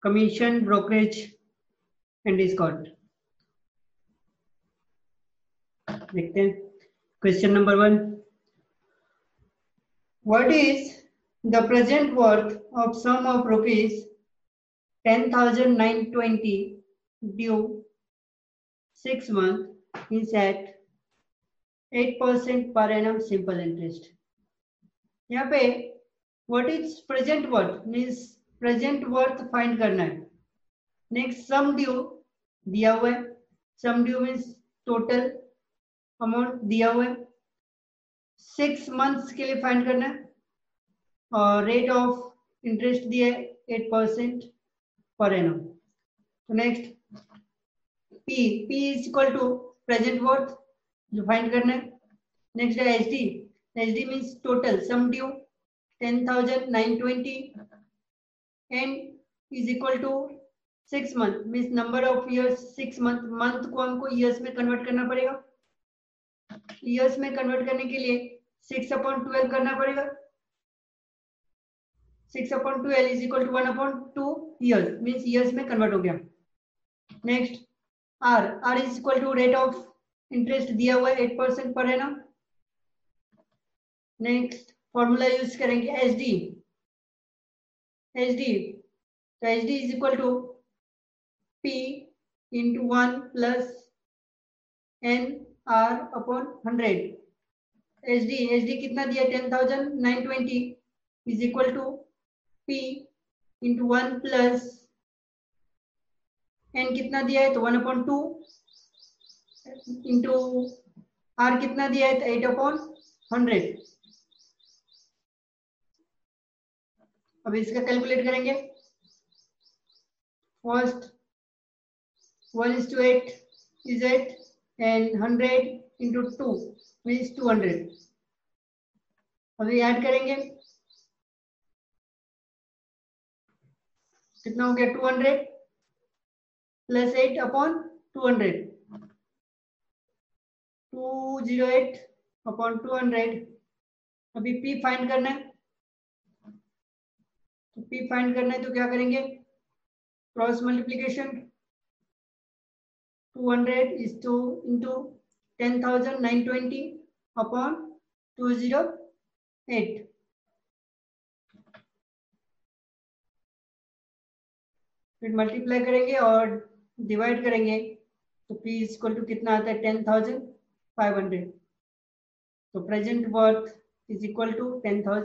commission, brokerage and discount. देखते हैं question number 1. What is the present worth of sum of rupees 10,920 due 6 months is at 8% per annum simple interest. यहाँ पे what is present worth means present worth find करना है. Next sum due दिया हुआ है. सम due means total amount दिया हुआ है. 6 मंथ्स के लिए फाइंड करना है और रेट ऑफ इंटरेस्ट दिया है 8% पर एनम. तो next P is equal to present worth जो फाइंड करना है. नेक्स्ट है H D means total sum due 10,920 and is equal to 6 month means number of years 6 month को हमको इयर्स में कन्वर्ट करना पड़ेगा. इयर्स में कन्वर्ट करने के लिए 6/12 करना पड़ेगा. 6/12 is equal to 1/2 years means years में कन्वर्ट हो गया. Next R is equal to rate of interest दिया हुआ है 8% per annum. Next formula use करेंगे एच डी. तो H D is equal to P into 1 plus NR/100. HD कितना दिया 10,920 is equal to P into 1 plus N कितना दिया है तो 1/2 into R कितना दिया है तो 8/100. अब इसका कैलकुलेट करेंगे. First 1:8 is 8 and 100 into 2 means 200. अभी ऐड करेंगे कितना हो गया 200 प्लस 8/200 208/200. अभी P फाइंड करना है. तो P फाइंड करना है तो क्या करेंगे cross multiplication. 200 is 2 into 10,920 upon 208. फिर मल्टीप्लाई करेंगे और डिवाइड करेंगे तो P इज इक्वल टू कितना आता है 10,500. तो present worth is equal to 10,000.